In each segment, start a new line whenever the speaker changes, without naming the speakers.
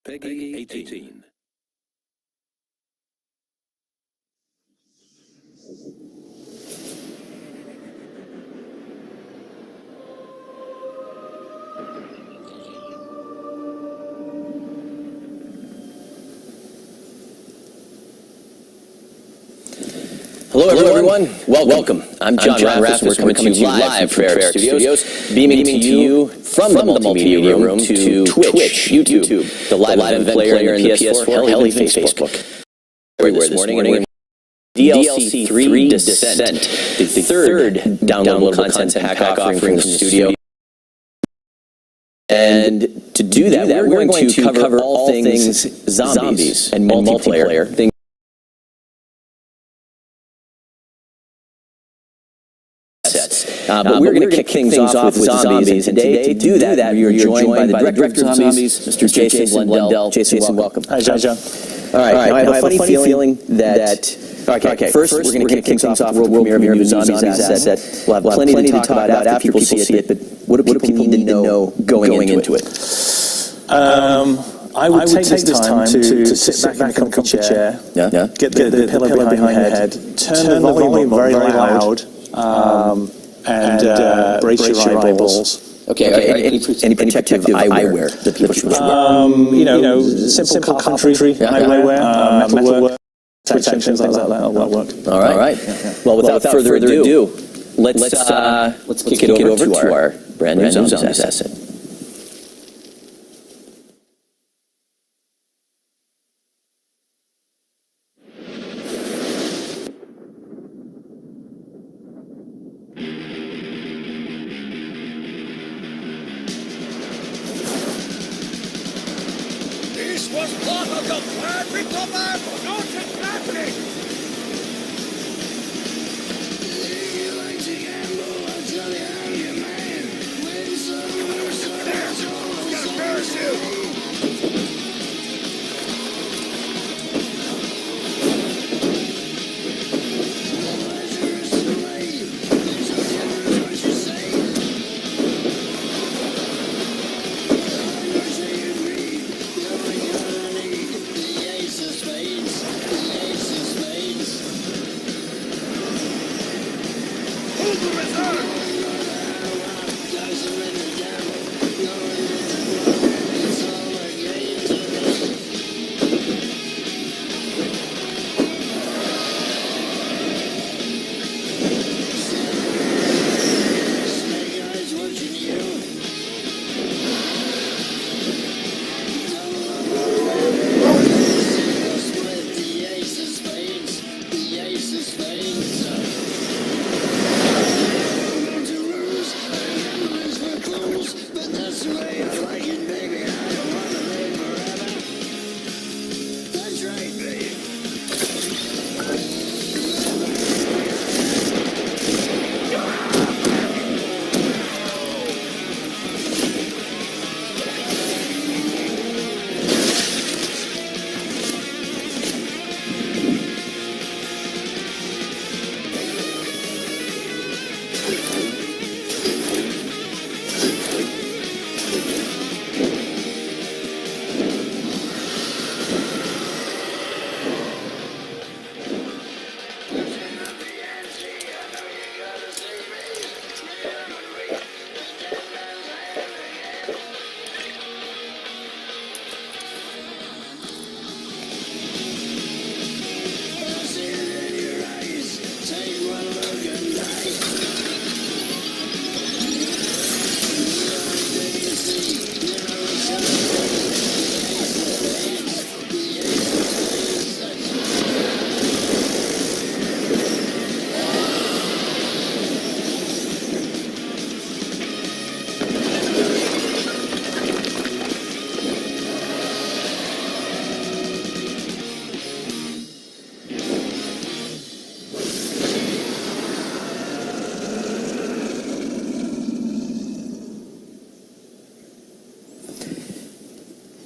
Peggy 18.
Hello everyone. Welcome. I'm John Raffis. We're coming to you live from Fair Studios, beaming to you from the multimedia room to Twitch, YouTube, the live event player in the PS4, hell, even Facebook. Everywhere this morning. DLC 3 Descent, the third downloadable content pack offering from the studio. And to do that, we're going to cover all things zombies and multiplayer things. But we're going to kick things off with zombies, and today, to do that, we are joined by the director of zombies, Mr. Jason Blundell. Jason, welcome.
Hi, John.
All right, now I have a funny feeling that... Okay, first we're going to kick things off with world premiere of the Zombies asset. We'll have plenty to talk about after people see it, but what do people need to know going into it?
I would take this time to sit back in a comfy chair, get the pillow behind your head, turn the volume very loud, and brace your eyeballs.
Okay. Any protective eyewear that people should wear?
Simple carpentry eyewear, metalwork, protections like that. That'll work.
All right. Well, without further ado, let's kick it over to our brand new Zombies asset.
This was part of the plan with the man, not exactly! You like to gamble, I'll tell you how you man. Win some, lose some, it's all parachute!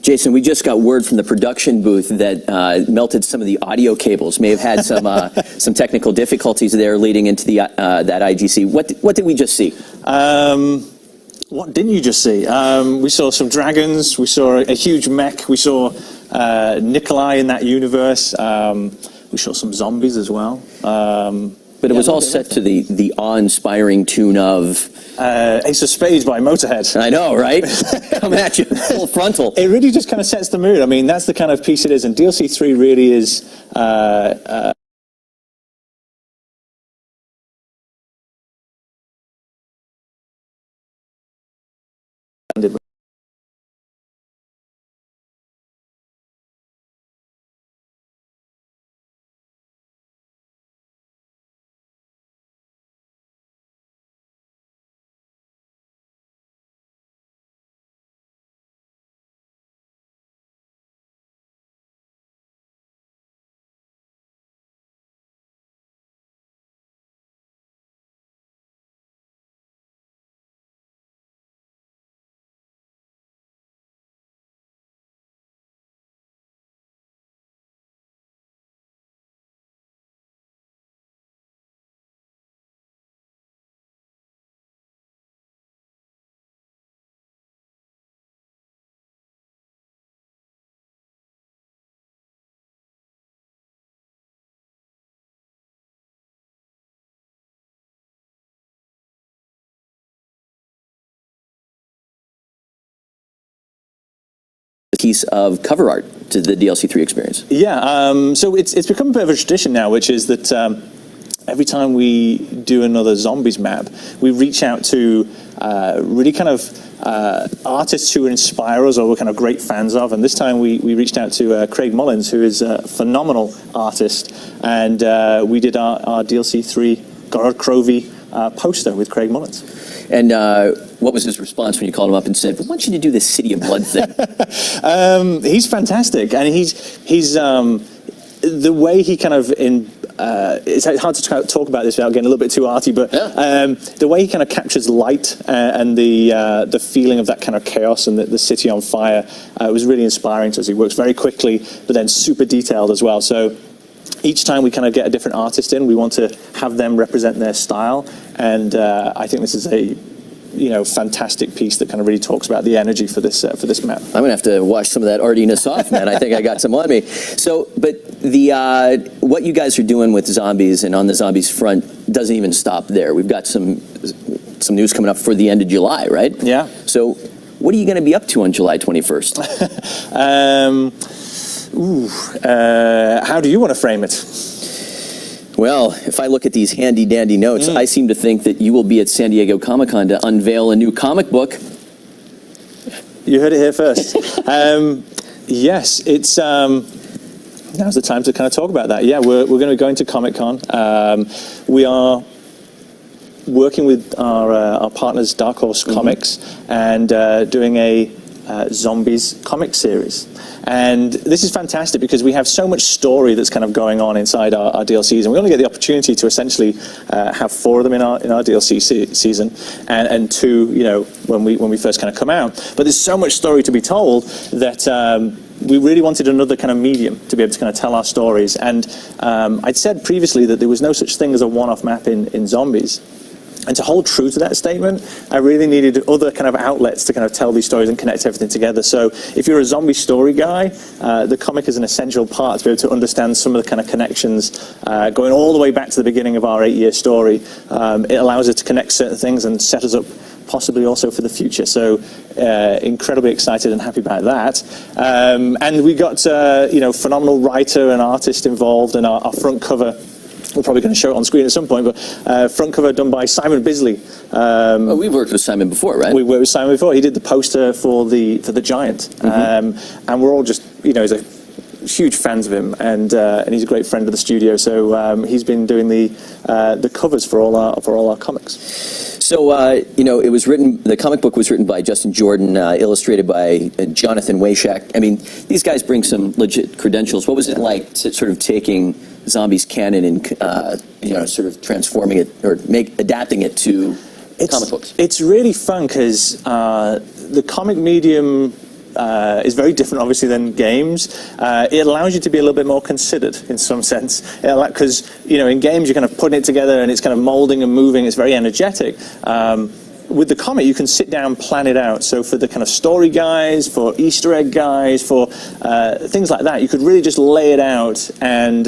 Jason, we just got word from the production booth that melted some of the audio cables. May have had some technical difficulties there leading into the that IGC. What did we just see?
What didn't you just see? We saw some dragons. We saw a huge mech. We saw Nikolai in that universe. We saw some zombies as well.
But it was all set to the awe-inspiring tune of
Ace of Spades by Motorhead.
I know, right? Coming at you, full frontal.
It really just kind of sets the mood. I mean, that's the kind of piece it is. And DLC 3 really is...
Piece of cover art to the DLC 3 experience.
Yeah, so it's become a bit of a tradition now, which is that every time we do another Zombies map, we reach out to really kind of artists who inspire us or we're kind of great fans of. And this time we reached out to Craig Mullins, who is a phenomenal artist. And we did our DLC 3 Gorod Crovey poster with Craig Mullins.
And what was his response when you called him up and said, "I want you to do this City of Blood thing"?
He's fantastic, and he's the way he kind of it's hard to talk about this without getting a little bit too arty, but the way he kind of captures light and the feeling of that kind of chaos and the city on fire was really inspiring to us. He works very quickly, but then super detailed as well. So each time we kind of get a different artist in, we want to have them represent their style, and I think this is a fantastic piece that kind of really talks about the energy for this map.
I'm gonna have to wash some of that artiness off, man. I think I got some on me. So, but the what you guys are doing with zombies and on the zombies front doesn't even stop there. We've got some news coming up for the end of July, right?
Yeah.
So, what are you going to be up to on July 21st?
How do you want to frame it?
Well, if I look at these handy-dandy notes, I seem to think that you will be at San Diego Comic-Con to unveil a new comic book.
You heard it here first. Yes, it's now's the time to kind of talk about that. Yeah, we're going to be going to Comic-Con. We are working with our partners, Dark Horse Comics, and doing a zombies comic series. And this is fantastic because we have so much story that's kind of going on inside our DLCs, and we only get the opportunity to essentially have 4 of them in our DLC season, and 2, when we first kind of come out. But there's so much story to be told that we really wanted another kind of medium to be able to kind of tell our stories. And I'd said previously that there was no such thing as a one-off map in zombies. And to hold true to that statement, I really needed other kind of outlets to kind of tell these stories and connect everything together. So if you're a zombie story guy, the comic is an essential part to be able to understand some of the kind of connections going all the way back to the beginning of our 8-year story. It allows us to connect certain things and set us up possibly also for the future. So incredibly excited and happy about that. And we got phenomenal writer and artist involved, and our front cover, we're probably going to show it on screen at some point, but front cover done by Simon Bisley.
We've worked with Simon before, right?
We worked with Simon before. He did the poster for the Giant, and we're all just huge fans of him, and he's a great friend of the studio. So he's been doing the covers for all our comics.
So, it was written, the comic book was written by Justin Jordan, illustrated by Jonathan Wayshak. I mean, these guys bring some legit credentials. What was it like to sort of taking zombies canon and, sort of transforming it or adapting it to comic books? It's
really fun because the comic medium is very different, obviously, than games. It allows you to be a little bit more considered in some sense, because in games you're kind of putting it together and it's kind of molding and moving. It's very energetic. with the comic, you can sit down, plan it out. So for the kind of story guys, for Easter egg guys, for things like that, you could really just lay it out, and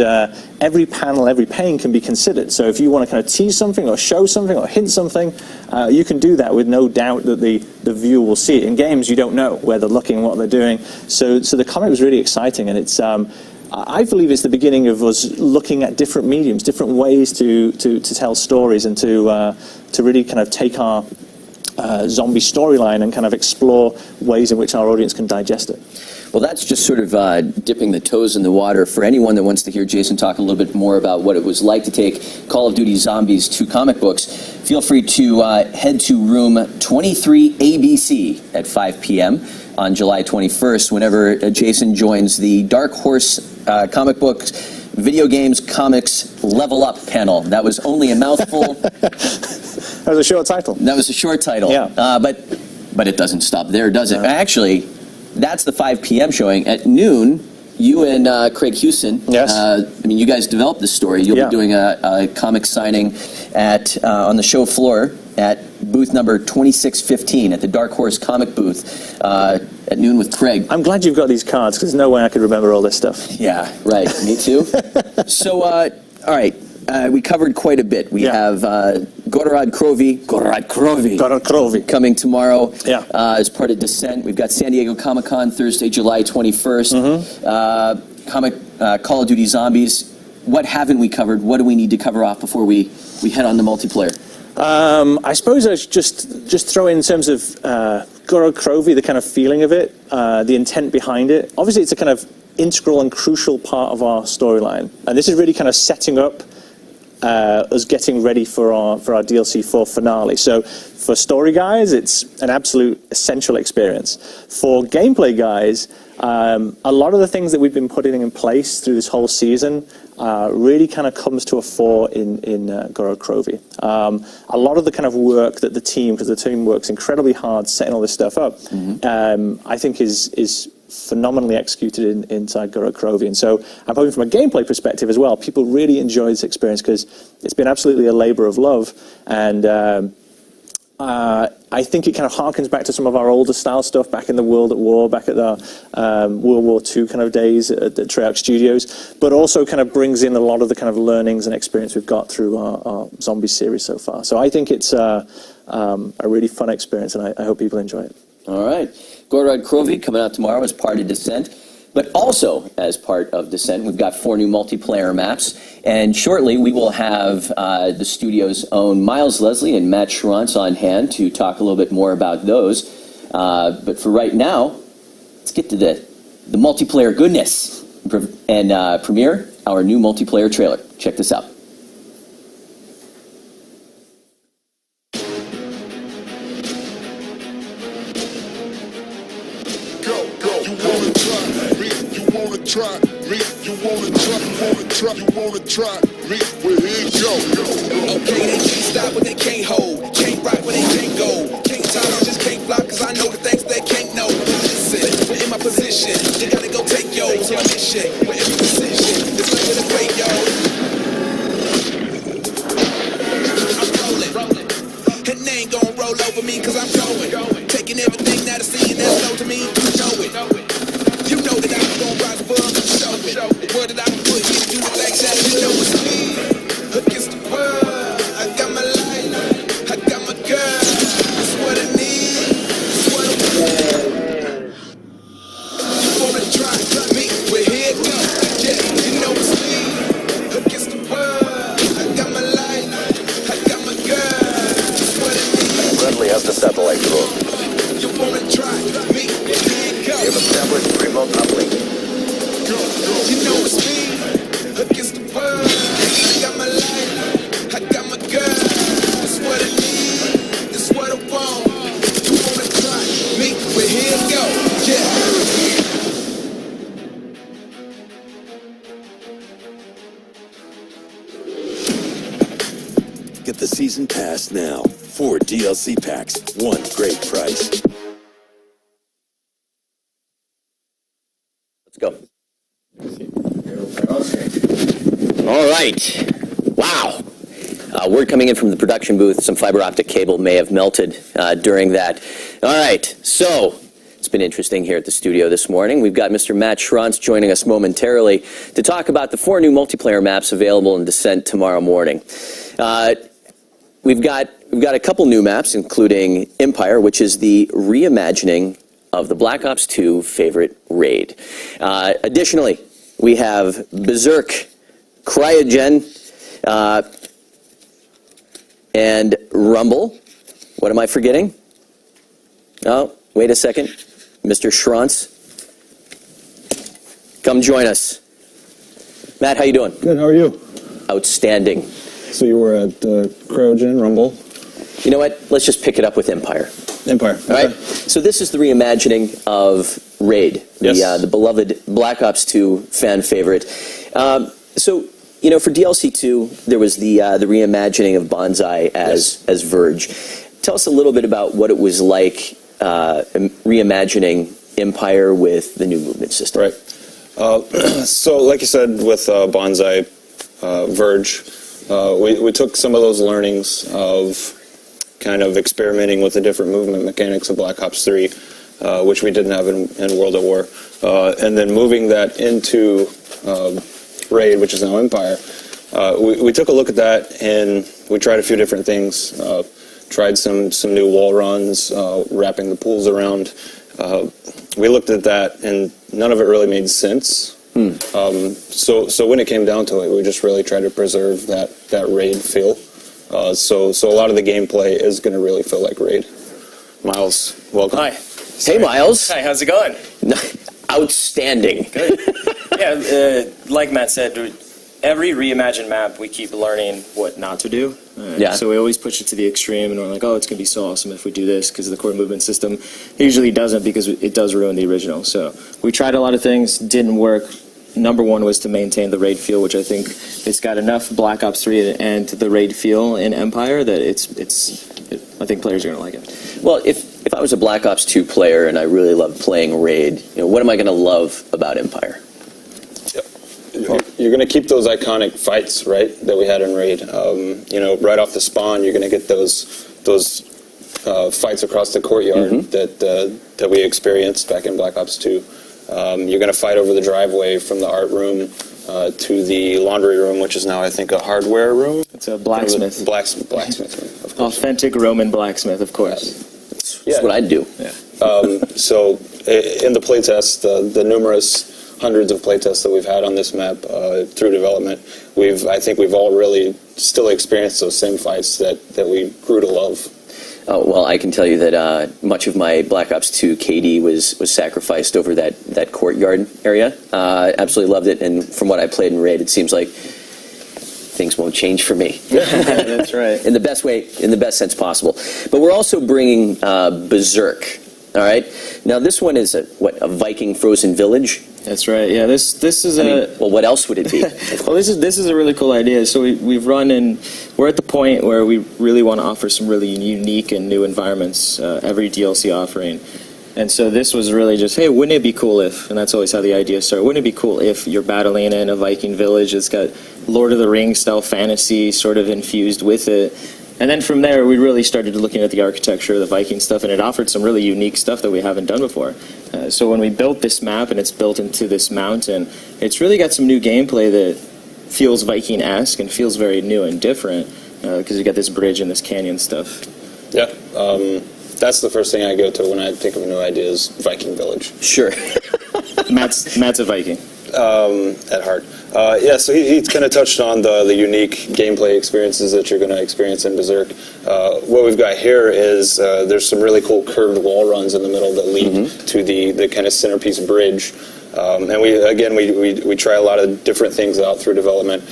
every panel, every pane can be considered. So if you want to kind of tease something or show something or hint something, you can do that with no doubt that the viewer will see it. In games, you don't know where they're looking, what they're doing. So the comic was really exciting, and it's I believe it's the beginning of us looking at different mediums, different ways to tell stories, and to really kind of take our zombie storyline and kind of explore ways in which our audience can digest it.
Well, that's just sort of dipping the toes in the water. For anyone that wants to hear Jason talk a little bit more about what it was like to take Call of Duty Zombies to comic books, feel free to head to room 23 ABC at 5 p.m. on July 21st, whenever Jason joins the Dark Horse comic books, video games, comics, level up panel. That was only a mouthful.
That was a short title.
That was a short title.
Yeah.
But it doesn't stop there, does it? Actually, that's the 5 p.m. showing. At noon, you and Craig Houston,
yes.
I mean, you guys developed this story. You'll be doing a comic signing on the show floor at booth number 2615 at the Dark Horse comic booth at noon with Craig.
I'm glad you've got these cards, because there's no way I could remember all this stuff.
Yeah, right. Me too. So, all right. We covered quite a bit. We have Gorod Krovi coming tomorrow as part of Descent. We've got San Diego Comic-Con Thursday, July 21st. Call of Duty Zombies. What haven't we covered? What do we need to cover off before we head on to multiplayer?
I suppose I should just throw in terms of Gorod Krovi, the kind of feeling of it, the intent behind it. Obviously, it's a kind of integral and crucial part of our storyline. And this is really kind of setting up us getting ready for our DLC 4 finale. So for story guys, it's an absolute essential experience. For gameplay guys, a lot of the things that we've been putting in place through this whole season really kind of comes to a fore in Gorod Krovi. A lot of the kind of work that the team, because the team works incredibly hard setting all this stuff up, I think is phenomenally executed inside Gorod Krovi. And so I'm hoping from a gameplay perspective as well, people really enjoy this experience, because it's been absolutely a labor of love. And I think it kind of harkens back to some of our older style stuff back in the World at War, back at the World War II kind of days at the Treyarch Studios, but also kind of brings in a lot of the kind of learnings and experience we've got through our zombie series so far. So I think it's a really fun experience, and I hope people enjoy it.
All right. Gorod Krovi coming out tomorrow as part of Descent. But also as part of Descent, we've got 4 new multiplayer maps. And shortly, we will have the studio's own Miles Leslie and Matt Schrantz on hand to talk a little bit more about those. But for right now, let's get to the multiplayer goodness and premiere our new multiplayer trailer. Check this out.
Try me, you wanna try me, well here you go.
Okay, they can't stop what they can't hold, can't rock what they can't go, can't talk, just can't fly, cause I know the things they can't know. Listen, we're in my position, you gotta go take yours, my mission, with every decision, it's like with a great yo. I'm rolling, and they ain't gon' roll over me, cause I'm going, taking everything that I see and that's known to me, you know it. You know that I'm gon' rise above and show it. The word that I'm putting into it like that, you know it's me. Against the world, I got my life, I got my girl. It's what I need, it's what I want. You wanna try me? Well, here it goes. Yeah, you know it's me. Against the world, I got my life, I got my girl. It's what I need.
Friendly has the satellite drone.
You wanna try me? Well, here it goes.
We have established remote uplink.
You know it's me, against the world. I got my life, I got my girl. It's what I need, it's what I want. You wanna try me? Well, here it go, yeah.
Get the season pass now. 4 DLC packs, 1 great price.
Let's go. All right. Wow. Word coming in from the production booth, some fiber optic cable may have melted during that. All right, so it's been interesting here at the studio this morning. We've got Mr. Matt Schranz joining us momentarily to talk about the 4 new multiplayer maps available in Descent tomorrow morning. We've got a couple new maps, including Empire, which is the reimagining of the Black Ops 2 favorite raid. Additionally, we have Berserk, Cryogen, and Rumble. What am I forgetting? Oh, wait a second. Mr. Schranz, come join us. Matt, how you doing?
Good, how are you?
Outstanding.
So you were at Cryogen, Rumble,
You know what? Let's just pick it up with Empire.
Empire.
All right. So this is the reimagining of Raid,
Yes.
the beloved Black Ops 2 fan favorite. So you know, for DLC 2, there was the reimagining of Bonsai as Verge. Tell us a little bit about what it was like reimagining Empire with the new movement system.
Right. So, like you said, with Bonsai, Verge, we took some of those learnings of kind of experimenting with the different movement mechanics of Black Ops 3, which we didn't have in World at War, and then moving that into Raid, which is now Empire. We took a look at that and we tried a few different things. Tried some new wall runs, wrapping the pools around. We looked at that and none of it really made sense. So when it came down to it, we just really tried to preserve that Raid feel. So a lot of the gameplay is going to really feel like Raid. Miles, welcome.
Hi.
Hey, Miles.
Hi, how's it going?
Outstanding.
Good. Yeah, like Matt said, every reimagined map, we keep learning what not to do.
Yeah.
So we always push it to the extreme, and we're like, oh, it's going to be so awesome if we do this, because the core movement system usually doesn't, because it does ruin the original. So we tried a lot of things, didn't work. Number one was to maintain the Raid feel, which I think it's got enough Black Ops 3 and the Raid feel in Empire that I think players are going to like it.
Well, if I was a Black Ops 2 player and I really loved playing Raid, what am I going to love about Empire?
You're going to keep those iconic fights, right, that we had in Raid. Right off the spawn, you're going to get those fights across the courtyard that we experienced back in Black Ops 2. You're going to fight over the driveway from the art room to the laundry room, which is now, I think, a hardware room.
It's a blacksmith.
Blacksmith room, of course.
Authentic Roman blacksmith, of course.
That's what I'd do.
Yeah.
So in the playtest, the numerous hundreds of playtests that we've had on this map through development, I think we've all really still experienced those same fights that we grew to love.
Oh, well, I can tell you that much of my Black Ops 2 KD was sacrificed over that courtyard area. Absolutely loved it, and from what I played in Raid, it seems like things won't change for me.
That's right.
In the best way, in the best sense possible. But we're also bringing Berserk. All right. Now this one is a Viking frozen village.
That's right. Yeah, this is
well, what else would it be?
Well, this is a really cool idea. So we've run, and we're at the point where we really want to offer some really unique and new environments every DLC offering. And so this was really just, hey, wouldn't it be cool if, and that's always how the idea started, wouldn't it be cool if you're battling in a Viking village that's got Lord of the Rings style fantasy sort of infused with it. And then from there, we really started looking at the architecture of the Viking stuff, and it offered some really unique stuff that we haven't done before. So when we built this map, and it's built into this mountain, it's really got some new gameplay that feels Viking-esque and feels very new and different, because you got this bridge and this canyon stuff.
Yeah, that's the first thing I go to when I think of a new idea is Viking Village.
Sure.
Matt's a Viking.
At heart. So he kind of touched on the unique gameplay experiences that you're going to experience in Berserk. What we've got here is there's some really cool curved wall runs in the middle that lead to the kind of centerpiece bridge. And we try a lot of different things out through development.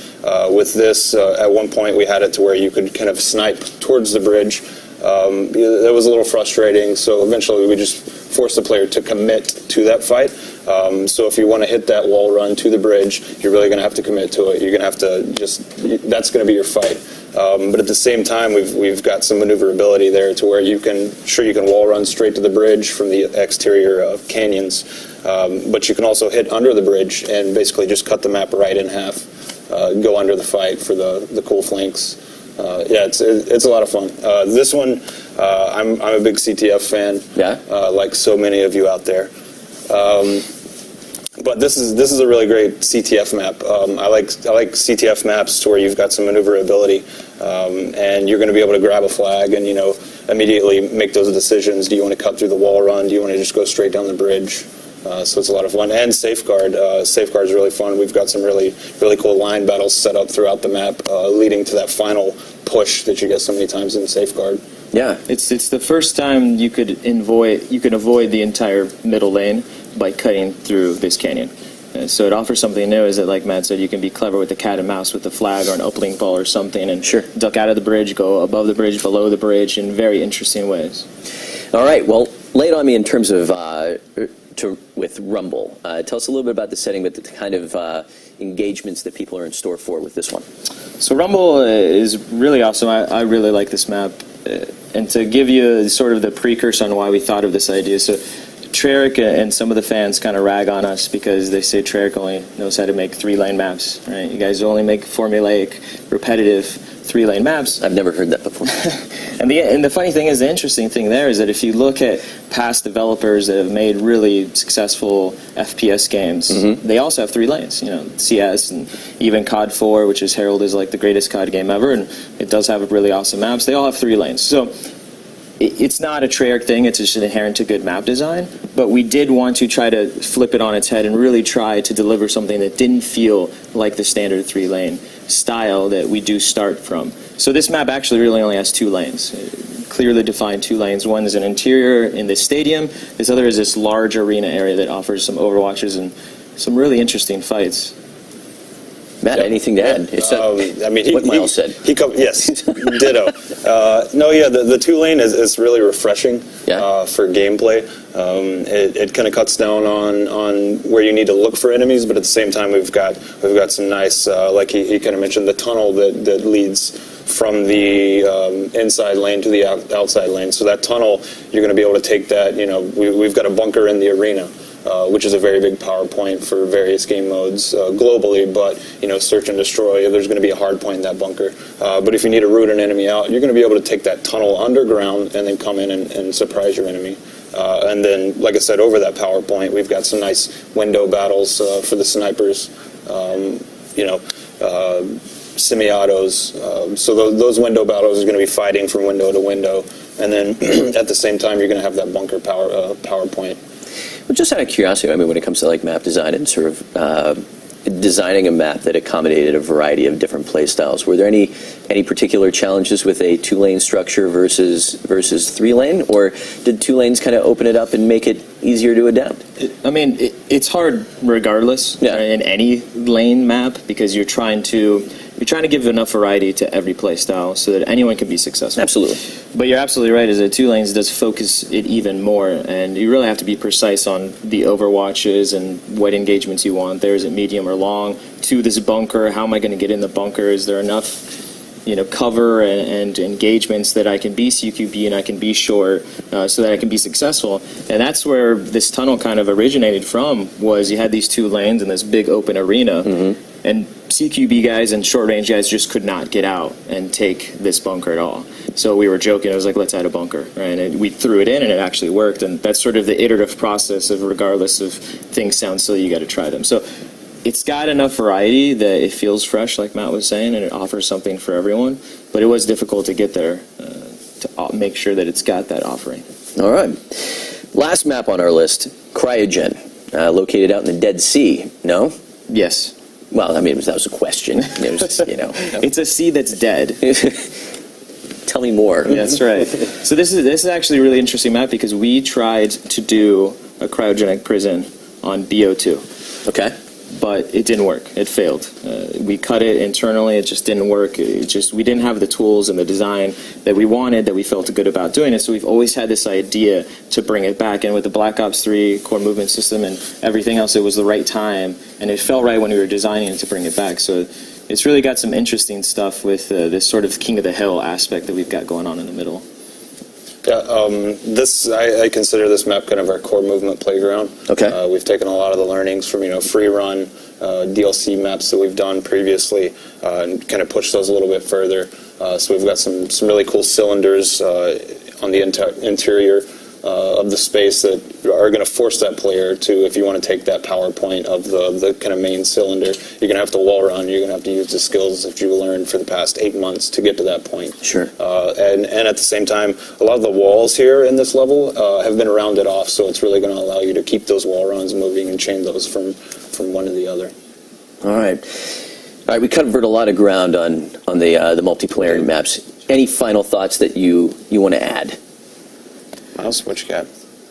With this, at one point we had it to where you could kind of snipe towards the bridge. That was a little frustrating, so eventually we just forced the player to commit to that fight. So if you want to hit that wall run to the bridge, you're really going to have to commit to it. You're going to have to that's going to be your fight. But at the same time, we've got some maneuverability there to where you can wall run straight to the bridge from the exterior canyons. But you can also hit under the bridge and basically just cut the map right in half, go under the fight for the cool flanks. Yeah, it's a lot of fun. This one, I'm a big CTF fan.
Yeah?
Like so many of you out there. But this is a really great CTF map. I like CTF maps to where you've got some maneuverability, and you're going to be able to grab a flag and immediately make those decisions. Do you want to cut through the wall run? Do you want to just go straight down the bridge? So it's a lot of fun. And Safeguard. Safeguard is really fun. We've got some really cool line battles set up throughout the map, leading to that final push that you get so many times in Safeguard.
Yeah.
It's the first time you could avoid the entire middle lane by cutting through this canyon. So it offers something new. Is that, like Matt said, you can be clever with the cat and mouse with the flag or an uplink ball or something, and
Sure.
duck out of the bridge, go above the bridge, below the bridge in very interesting ways.
All right. Well, lay it on me in terms of with Rumble. Tell us a little bit about the setting, but the kind of engagements that people are in store for with this one.
So Rumble is really awesome. I really like this map. And to give you sort of the precursor on why we thought of this idea, so Treyarch and some of the fans kind of rag on us because they say Treyarch only knows how to make 3-lane maps, right? You guys only make formulaic, repetitive 3-lane maps.
I've never heard that before.
And the funny thing is, the interesting thing there is that if you look at past developers that have made really successful FPS games, they also have 3 lanes. CS and even COD 4, which is heralded as like the greatest COD game ever, and it does have really awesome maps. They all have 3 lanes. So it's not a Treyarch thing, it's just inherent to good map design, but we did want to try to flip it on its head and really try to deliver something that didn't feel like the standard 3-lane style that we do start from. So this map actually really only has 2 lanes, clearly defined 2 lanes. One is an interior in this stadium, this other is this large arena area that offers some overwatches and some really interesting fights.
Matt, anything to add? It's what Miles said.
Yes, ditto. The 2-lane is really refreshing for gameplay. It kind of cuts down on where you need to look for enemies, but at the same time we've got some nice, like he kind of mentioned, the tunnel that leads from the inside lane to the outside lane. So that tunnel, you're going to be able to take that. We've got a bunker in the arena. Which is a very big power point for various game modes globally, but search and destroy, there's going to be a hard point in that bunker. But if you need to root an enemy out, you're going to be able to take that tunnel underground and then come in and surprise your enemy. And then, like I said, over that power point, we've got some nice window battles for the snipers, semi-autos. So those window battles are going to be fighting from window to window, and then at the same time, you're going to have that bunker power point.
Well, just out of curiosity, when it comes to like map design and sort of designing a map that accommodated a variety of different play styles, were there any particular challenges with a 2-lane structure versus 3-lane, or did 2 lanes kind of open it up and make it easier to adapt?
It's hard regardless in any lane map because you're trying to give enough variety to every play style so that anyone can be successful.
Absolutely.
But you're absolutely right, is that 2 lanes does focus it even more, and you really have to be precise on the overwatches and what engagements you want. There, is it medium or long? To this bunker, how am I going to get in the bunker? Is there enough cover and engagements that I can be CQB and I can be short so that I can be successful? And that's where this tunnel kind of originated from, was you had these 2 lanes in this big open arena, and CQB guys and short range guys just could not get out and take this bunker at all. So we were joking, it was like, let's add a bunker, right? And we threw it in and it actually worked, and that's sort of the iterative process of, regardless of things sound silly, you got to try them. So it's got enough variety that it feels fresh, like Matt was saying, and it offers something for everyone, but it was difficult to get there to make sure that it's got that offering.
All right. Last map on our list, Cryogen, located out in the Dead Sea. No?
Yes.
Well, that was a question.
It's a sea that's dead.
Tell me more.
That's right. So this is actually a really interesting map because we tried to do a cryogenic prison on BO2.
Okay.
But it didn't work. It failed. We cut it internally. It just didn't work. We didn't have the tools and the design that we wanted, that we felt good about doing it. So we've always had this idea to bring it back. And with the Black Ops 3 core movement system and everything else, it was the right time. And it felt right when we were designing it to bring it back. So it's really got some interesting stuff with this sort of King of the Hill aspect that we've got going on in the middle.
Yeah, I consider this map kind of our core movement playground.
Okay.
We've taken a lot of the learnings from free run DLC maps that we've done previously and kind of pushed those a little bit further. So we've got some really cool cylinders on the interior of the space that are going to force that player to, if you want to take that power point of the kind of main cylinder, you're going to have to wall run. You're going to have to use the skills that you learned for the past 8 months to get to that point.
Sure.
And at the same time, a lot of the walls here in this level have been rounded off, so it's really going to allow you to keep those wall runs moving and chain those from one to the other.
All right. All right, we covered a lot of ground on the multiplayer maps. Any final thoughts that you want to add?
Miles, what you got?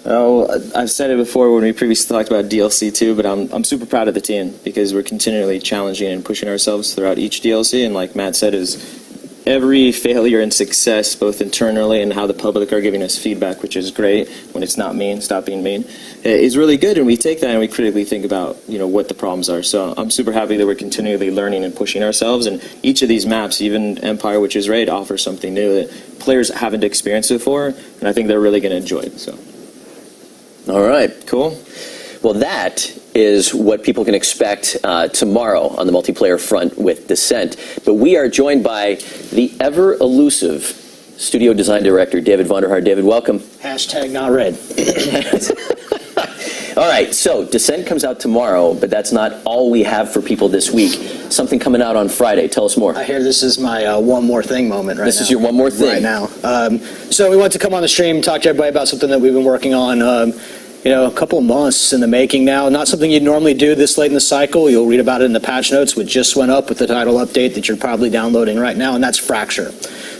Oh, I've said it before when we previously talked about DLC too, but I'm super proud of the team because we're continually challenging and pushing ourselves throughout each DLC. And like Matt said, is every failure and success, both internally and how the public are giving us feedback, which is great when it's not mean, stop being mean, is really good. And we take that and we critically think about what the problems are. So I'm super happy that we're continually learning and pushing ourselves. And each of these maps, even Empire, which is great, offers something new that players haven't experienced before, and I think they're really going to enjoy it. So.
All right.
Cool.
Well, that is what people can expect tomorrow on the multiplayer front with Descent. But we are joined by the ever-elusive studio design director, David Vonderhaar. David, welcome.
Hashtag not read.
All right, so Descent comes out tomorrow, but that's not all we have for people this week. Something coming out on Friday.Ell us more.
I hear this is my one more thing moment right now.
This is your one more thing?
Right now. So we wanted to come on the stream, talk to everybody about something that we've been working on, a couple of months in the making now. Not something you'd normally do this late in the cycle. You'll read about it in the patch notes, which just went up with the title update that you're probably downloading right now, and that's Fracture.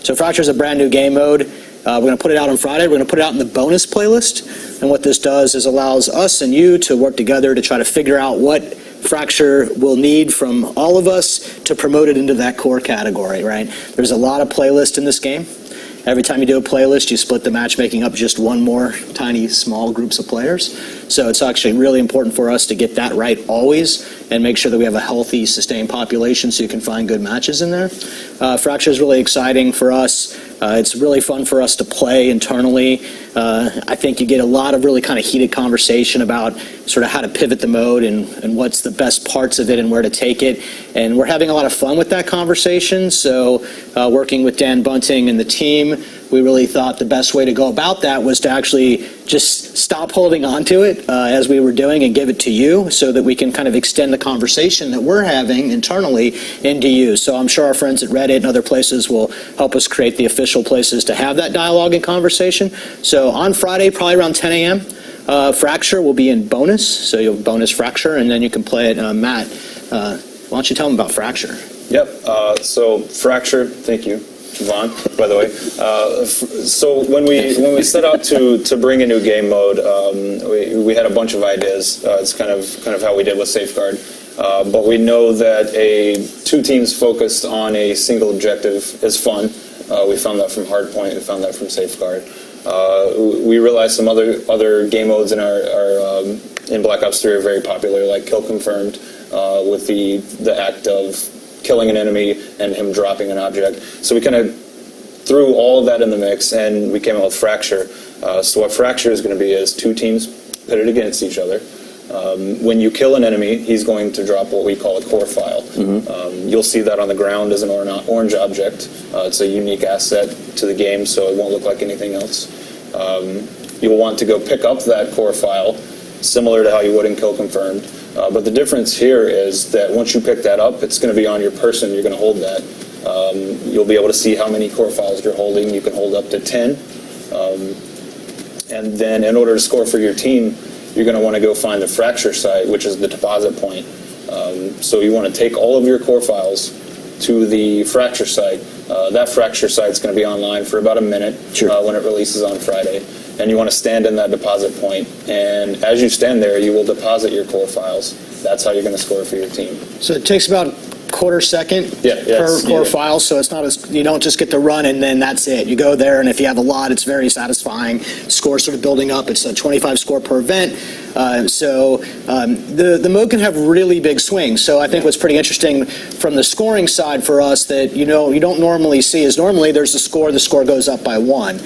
So Fracture is a brand new game mode. We're going to put it out on Friday. We're going to put it out in the bonus playlist. And what this does is allows us and you to work together to try to figure out what Fracture will need from all of us to promote it into that core category, right? There's a lot of playlists in this game. Every time you do a playlist, you split the matchmaking up just one more tiny, small groups of players. So it's actually really important for us to get that right always and make sure that we have a healthy, sustained population so you can find good matches in there. Fracture is really exciting for us. It's really fun for us to play internally. I think you get a lot of really kind of heated conversation about sort of how to pivot the mode and what's the best parts of it and where to take it. And we're having a lot of fun with that conversation. So working with Dan Bunting and the team, we really thought the best way to go about that was to actually just stop holding on to it as we were doing and give it to you so that we can kind of extend the conversation that we're having internally into you. So I'm sure our friends at Reddit and other places will help us create the official places to have that dialogue and conversation. So on Friday, probably around 10 a.m., Fracture will be in bonus. So you'll bonus Fracture, and then you can play it. Matt, why don't you tell them about Fracture?
Yep. So Fracture, thank you, Vaughn, by the way. So when we set out to bring a new game mode, we had a bunch of ideas. It's kind of how we did with Safeguard. But we know that two teams focused on a single objective is fun. We found that from Hardpoint. We found that from Safeguard. We realized some other game modes in in Black Ops 3 are very popular, like Kill Confirmed, with the act of killing an enemy and him dropping an object. So we kind of threw all of that in the mix, and we came out with Fracture. So what Fracture is going to be is two teams pitted against each other. When you kill an enemy, he's going to drop what we call a core file. Mm-hmm. You'll see that on the ground as an orange object. It's a unique asset to the game, so it won't look like anything else. You'll want to go pick up that core file, similar to how you would in Kill Confirmed. But the difference here is that once you pick that up, it's going to be on your person. You're going to hold that. You'll be able to see how many core files you're holding. You can hold up to 10. And then in order to score for your team, you're going to want to go find the Fracture site, which is the deposit point. So you want to take all of your core files to the Fracture site. That Fracture site's going to be online for about a minute when it releases on Friday. And you want to stand in that deposit point. And as you stand there, you will deposit your core files. That's how you're going to score for your team.
So it takes about quarter second per core file, so it's not you don't just get to run and then that's it. You go there, and if you have a lot, it's very satisfying. Score sort of building up. It's a 25 score per event. The mode can have really big swings. So I think what's pretty interesting from the scoring side for us that you don't normally see is normally there's the score goes up by 1.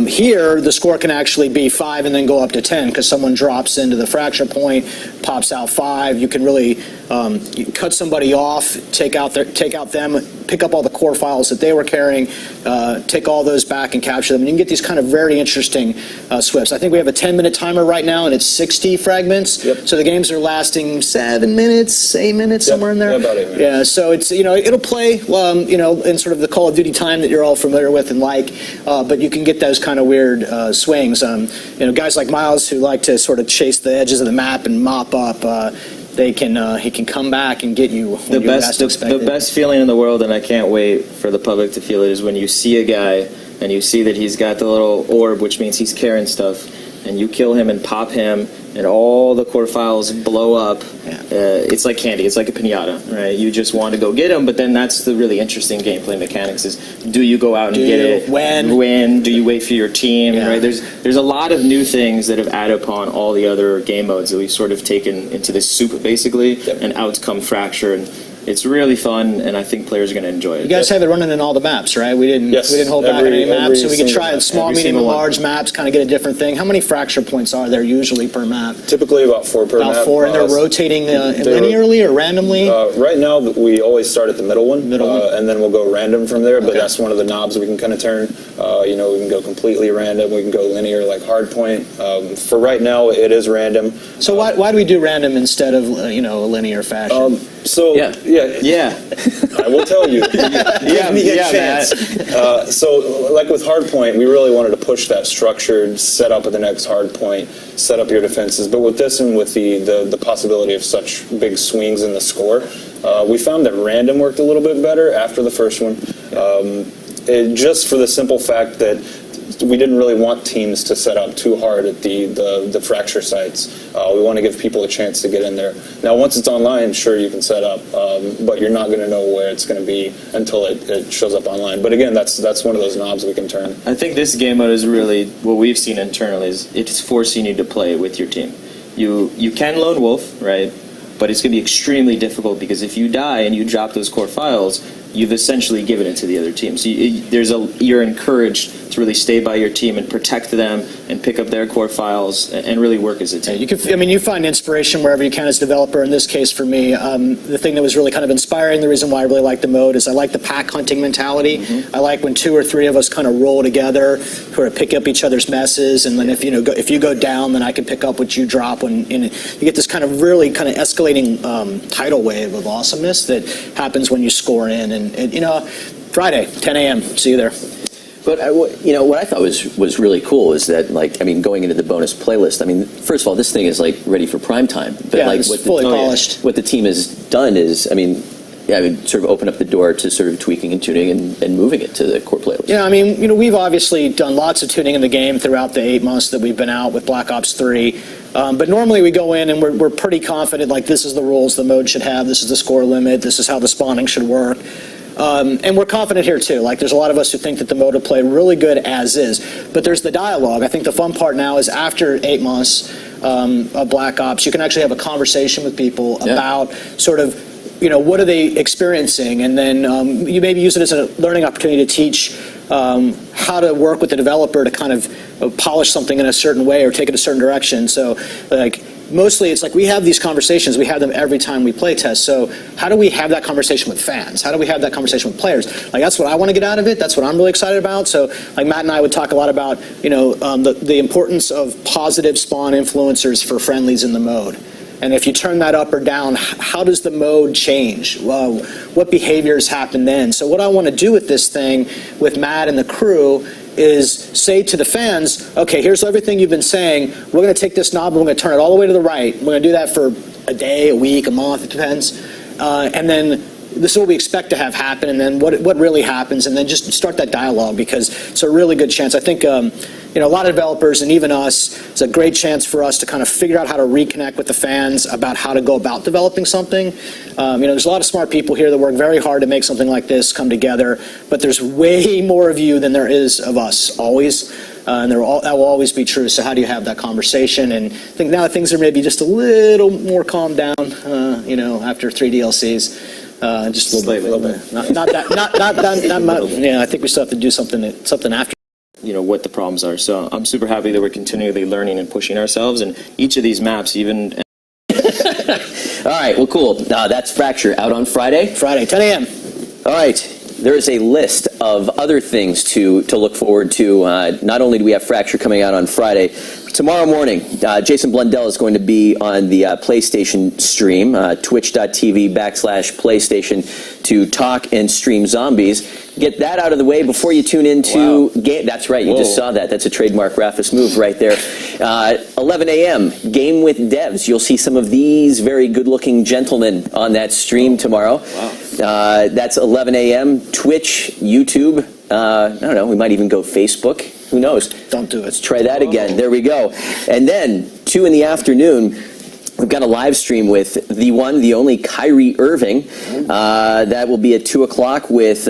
Here the score can actually be 5 and then go up to 10 because someone drops into the fracture point, pops out 5. You can really you cut somebody off, take out them, pick up all the core files that they were carrying, take all those back and capture them. And you can get these kind of very interesting swips. I think we have a 10-minute timer right now, and it's 60 fragments.
Yep.
So the games are lasting 7 minutes, 8 minutes, somewhere in there.
Yeah, about 8 minutes.
Yeah, so it's it'll play in sort of the Call of Duty time that you're all familiar with and like, but you can get those kind of weird swings. Guys like Miles who like to sort of chase the edges of the map and mop up. He can come back and get you when you least expect it.
The best feeling in the world, and I can't wait for the public to feel it, is when you see a guy and you see that he's got the little orb, which means he's carrying stuff, and you kill him and pop him, and all the core files blow up.
Yeah.
It's like candy. It's like a piñata, right? You just want to go get him, but then that's the really interesting gameplay mechanics is, do you go out and get it? When? Do you wait for your team?
Yeah.
Right? There's a lot of new things that have added upon all the other game modes that we've sort of taken into this soup, basically, and out's come Fracture, and it's really fun, and I think players are going to enjoy it.
You guys have it running in all the maps, right? We didn't hold back on any maps, so we can try small, medium, and large maps, kind of get a different thing. How many fracture points are there usually per map?
Typically about 4 per map.
About 4, and they're rotating linearly or randomly?
Right now, we always start at the middle one, and then we'll go random from there, but that's one of the knobs we can kind of turn. We can go completely random, we can go linear like hardpoint. For right now, it is random.
So why do we do random instead of a linear fashion?
Yeah, I will tell you. Give me a chance. So, like with hardpoint, we really wanted to push that structured setup at the next hardpoint, set up your defenses. But with this and with the possibility of such big swings in the score, we found that random worked a little bit better after the first one, just for the simple fact that we didn't really want teams to set up too hard at the fracture sites. We want to give people a chance to get in there. Now, once it's online, sure, you can set up, but you're not going to know where it's going to be until it shows up online. But again, that's one of those knobs we can turn.
I think this game mode is really, what we've seen internally, is it's forcing you to play with your team. You can lone wolf, right? But it's going to be extremely difficult because if you die and you drop those core files, you've essentially given it to the other team. So you're encouraged to really stay by your team and protect them and pick up their core files and really work as a team.
You find inspiration wherever you can as a developer. In this case, for me, the thing that was really kind of inspiring, the reason why I really like the mode is I like the pack hunting mentality. Mm-hmm. I like when 2 or 3 of us kind of roll together, sort of pick up each other's messes, and then if you go down, then I can pick up what you drop. You get this kind of really kind of escalating tidal wave of awesomeness that happens when you score in. And Friday, 10 a.m. See you there.
But what I thought was really cool is that, going into the bonus playlist. First of all, this thing is ready for prime time. But
it's fully polished.
What the team has done is, sort of open up the door to sort of tweaking and tuning and moving it to the core playlist.
Yeah, we've obviously done lots of tuning in the game throughout the 8 months that we've been out with Black Ops 3. But normally we go in and we're pretty confident, this is the rules the mode should have, this is the score limit, this is how the spawning should work. And we're confident here too. There's a lot of us who think that the mode will play really good as is. But there's the dialogue. I think the fun part now is after 8 months of Black Ops, you can actually have a conversation with people about sort of, what are they experiencing? And then you maybe use it as a learning opportunity to teach how to work with the developer to kind of polish something in a certain way or take it a certain direction. So, mostly it's we have these conversations. We have them every time we play test. So how do we have that conversation with fans? How do we have that conversation with players? That's what I want to get out of it. That's what I'm really excited about. So Matt and I would talk a lot about, the importance of positive spawn influencers for friendlies in the mode. And if you turn that up or down, how does the mode change? Well, what behaviors happen then? So what I want to do with this thing, with Matt and the crew, is say to the fans, okay, here's everything you've been saying. We're going to take this knob and we're going to turn it all the way to the right. We're going to do that for a day, a week, a month, it depends. And then this is what we expect to have happen, and then what really happens, and then just start that dialogue, because it's a really good chance. I think a lot of developers and even us, it's a great chance for us to kind of figure out how to reconnect with the fans about how to go about developing something. There's a lot of smart people here that work very hard to make something like this come together, but there's way more of you than there is of us, always. and that will always be true. So how do you have that conversation? And I think now things are maybe just a little more calmed down, after 3 DLCs. Just a little bit. Not that much. Yeah, I think we still have to do something after.
What the problems are. So I'm super happy that we're continually learning and pushing ourselves, and each of these maps, even.
All right, well, cool. That's Fracture out on Friday.
Friday, 10 a.m.
All right. There is a list of other things to look forward to. Not only do we have Fracture coming out on Friday, tomorrow morning, Jason Blundell is going to be on the PlayStation stream, twitch.tv/PlayStation, to talk and stream zombies. Get that out of the way before you tune into game. That's right, you just saw that. That's a trademark Rafis move right there. 11 a.m., Game with Devs. You'll see some of these very good-looking gentlemen on that stream tomorrow. Wow. That's 11 a.m., Twitch, YouTube. I don't know, we might even go Facebook. Who knows?
Don't do it.
Let's try that again. There we go. And then, 2 in the afternoon, we've got a live stream with the one, the only Kyrie Irving. That will be at 2 o'clock with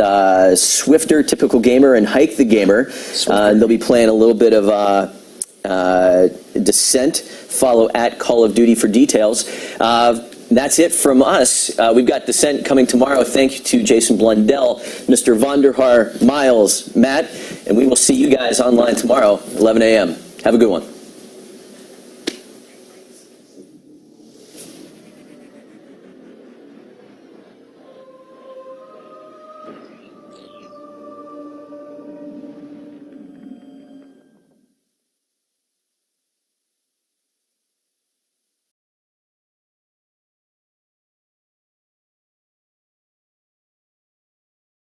Swifter, Typical Gamer, and Hike the Gamer. They'll be playing a little bit of Descent. Follow at Call of Duty for details. That's it from us. We've got Descent coming tomorrow. Thank you to Jason Blundell, Mr. Vonderhaar, Miles, Matt, and we will see you guys online tomorrow, 11 a.m. Have a good one.